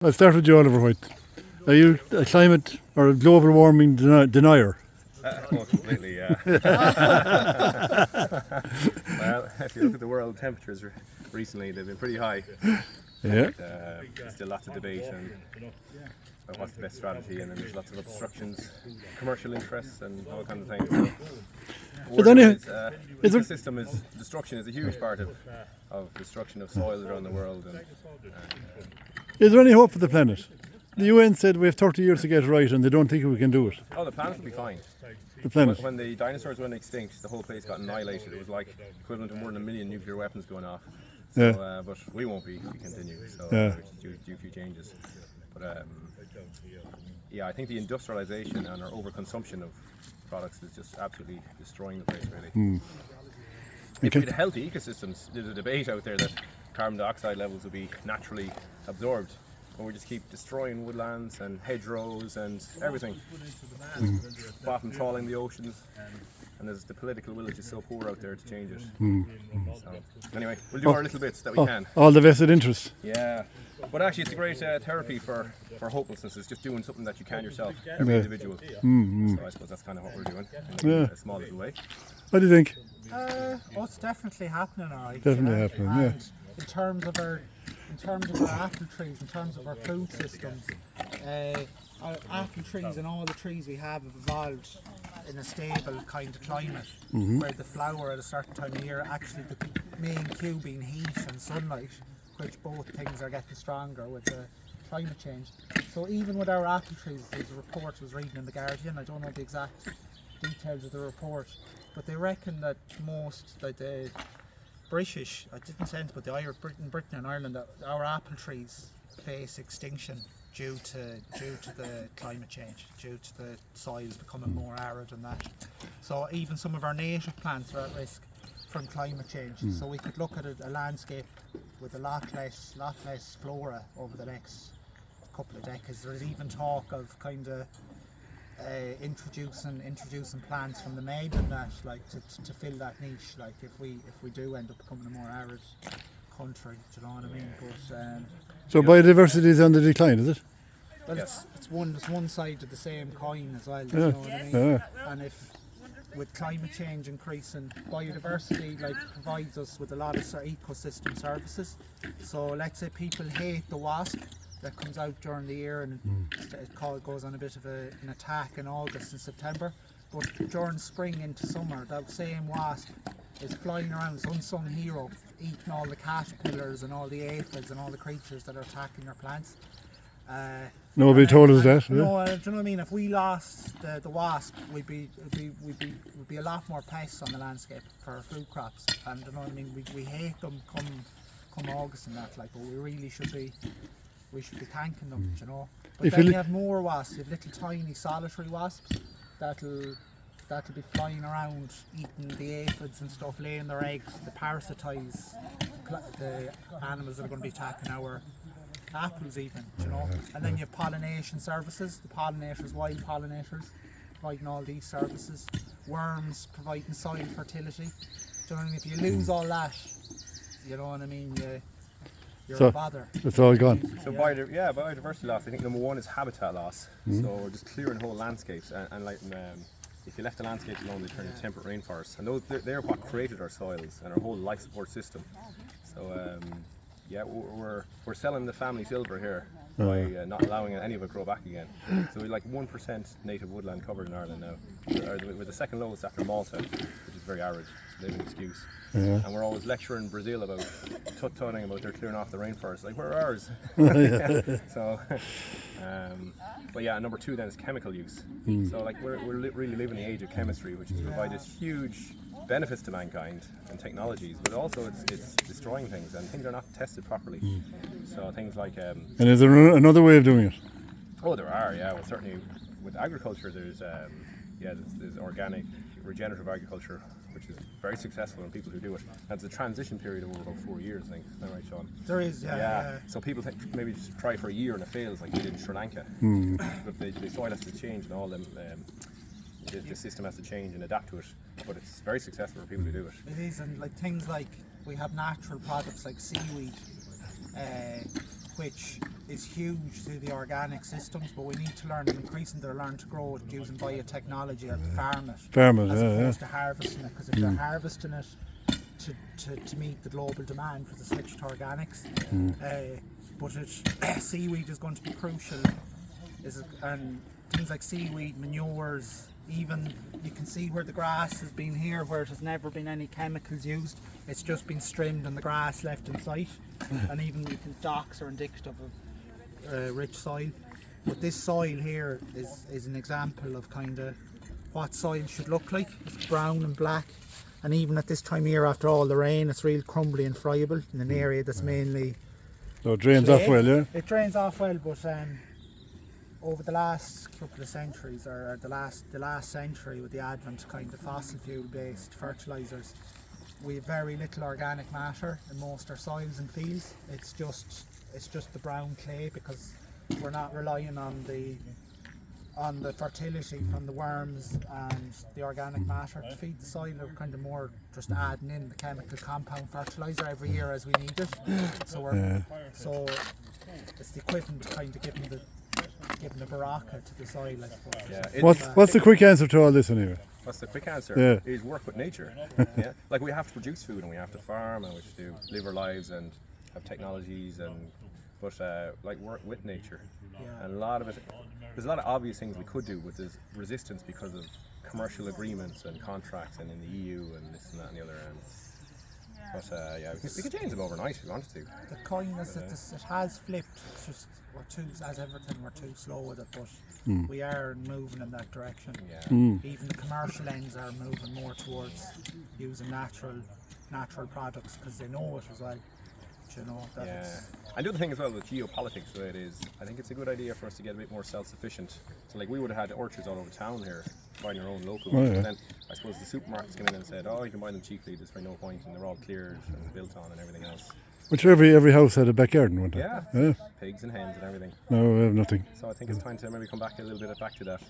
I'll start with you, Oliver Whyte. Are you a climate or a global warming denier? Oh, completely, yeah. Well, if you look at the world temperatures recently, they've been pretty high. Yeah. There's still lots of debate on what's the best strategy, and then there's lots of obstructions, commercial interests, and all kinds of things. Destruction is a huge part of destruction of soils around the world. And is there any hope for the planet? The UN said we have 30 years to get it right, and they don't think we can do it. Oh, the planet will be fine. The planet. When the dinosaurs went extinct, the whole place got annihilated. It was like equivalent to more than 1 million nuclear weapons going off. So, yeah. But we won't be if we continue. So due to a few changes. But yeah, I think the industrialization and our overconsumption of products is just absolutely destroying the place, really. If we had healthy ecosystems, there's a debate out there that carbon dioxide levels will be naturally absorbed. But we just keep destroying woodlands and hedgerows and everything. Apart from trawling the oceans, and there's the political will is just so poor out there to change it. So, anyway, we'll do our little bits that we can. All the vested interests. Yeah, but actually it's a great therapy for hopelessness. It's just doing something that you can yourself, every individual. So I suppose that's kind of what we're doing in a small little way. What do you think? It's definitely happening, alright. Definitely happening, yeah. In terms of our apple trees, in terms of our food systems, our apple trees and all the trees we have evolved in a stable kind of climate where the flower at a certain time of year, actually the main cue being heat and sunlight, which both things are getting stronger with the climate change. So even with our apple trees, there's a report I was reading in the Guardian, I don't know the exact details of the report, but they reckon that most, like the British, I didn't say it, but the Irish, Britain and Ireland, that our apple trees face extinction due to the climate change, due to the soils becoming more arid and that. So even some of our native plants are at risk from climate change. So we could look at a landscape with a lot less flora over the next couple of decades. There's even talk of kind of introducing plants from the mainland that, like, to fill that niche, like if we do end up becoming a more arid country, do you know what I mean? But so biodiversity is on the decline, is it? Well, it's one side of the same coin as well, do you know what I mean? And if with climate change increasing, biodiversity provides us with a lot of ecosystem services. So let's say people hate the wasp that comes out during the year and it goes on a bit of an attack in August and September, but during spring into summer that same wasp is flying around, this unsung hero, eating all the caterpillars and all the aphids and all the creatures that are attacking our plants. Nobody told us that. No, do you know what I mean? If we lost the wasp, we'd be a lot more pests on the landscape for our food crops. And you know what I mean? We hate them come August and that, but we really should be thanking them, you know. But if then you have more wasps, you have little tiny solitary wasps that'll be flying around eating the aphids and stuff, laying their eggs, to parasitize the animals that are going to be attacking our apples even, you know. And then you have pollination services, the pollinators, wild pollinators, providing all these services, worms providing soil fertility. Do you know what I mean? If you lose all that, you know what I mean, you're a bother. It's all gone. So biodiversity loss, I think number one is habitat loss. So just clearing whole landscapes and if you left the landscapes alone, they turn into temperate rainforests, and they're what created our soils and our whole life support system. So we're selling the family silver here by not allowing any of it grow back again. So we're like 1% native woodland covered in Ireland now. We're the second lowest after Malta, which is very arid. So they have an excuse. And we're always lecturing Brazil about tut-tutting about they're clearing off the rainforest. Like, where are ours? So, but yeah, number two then is chemical use. So like we're really living the age of chemistry, which has provided huge benefits to mankind and technologies, but also it's destroying things, and things are not tested properly. So things like and is there another way of doing it? Oh, there are, yeah. Well, certainly with agriculture, there's organic, regenerative agriculture, which is very successful in people who do it. That's a transition period of over about 4 years, I think. Is that right, Sean? There is, yeah. So people think maybe just try for a year and it fails, like they did in Sri Lanka. But the soil has to change, and all them. The system has to change and adapt to it, but it's very successful for people who do it. It is, and things like we have natural products like seaweed, which is huge to the organic systems, but we need to learn increasingly learn to grow it using biotechnology or to farm it. Farmers, as yeah, opposed to harvesting it, because if you're harvesting it to meet the global demand for the switch to organics, but seaweed is going to be crucial, and things like seaweed, manures, even you can see where the grass has been here, where it has never been any chemicals used. It's just been trimmed and the grass left in sight, and even you can docks are indicative of rich soil. But this soil here is an example of kind of what soil should look like. It's brown and black, and even at this time of year, after all the rain, it's real crumbly and friable in an area that's mainly So it drains clay. off well, yeah? It drains off well, but over the last couple of centuries, or the last century, with the advent of kind of fossil fuel based fertilisers, we have very little organic matter in most our soils and fields. It's just the brown clay, because we're not relying on the fertility from the worms and the organic matter to feed the soil. We're kind of more just adding in the chemical compound fertiliser every year as we need it. So it's the equivalent to kind of giving the baraka to the soil, I suppose. Yeah, What's the quick answer to all this anyway? What's the quick answer? Yeah. Is work with nature. Yeah, like we have to produce food and we have to farm and we have to live our lives and have technologies but like work with nature. Yeah. And a lot of it, there's a lot of obvious things we could do, but there's resistance because of commercial agreements and contracts and in the EU and this and that and the other end. But yeah, we could change them overnight if we wanted to. The kindness that it has flipped. It's just as everything, we're too slow with it, but we are moving in that direction. Yeah. Even the commercial ends are moving more towards using natural products, because they know it as well. You know, that Yeah. And the other thing as well with geopolitics, the way it is, I think it's a good idea for us to get a bit more self-sufficient. So like we would have had orchards all over town here, buying your own local ones. But then I suppose the supermarkets came in and said, oh, you can buy them cheaply, there's no point, and they're all cleared and built on and everything else. Which every house had a back garden, wasn't it? Yeah, pigs and hens and everything. No, we have nothing. So I think it's time to maybe come back a little bit back to that.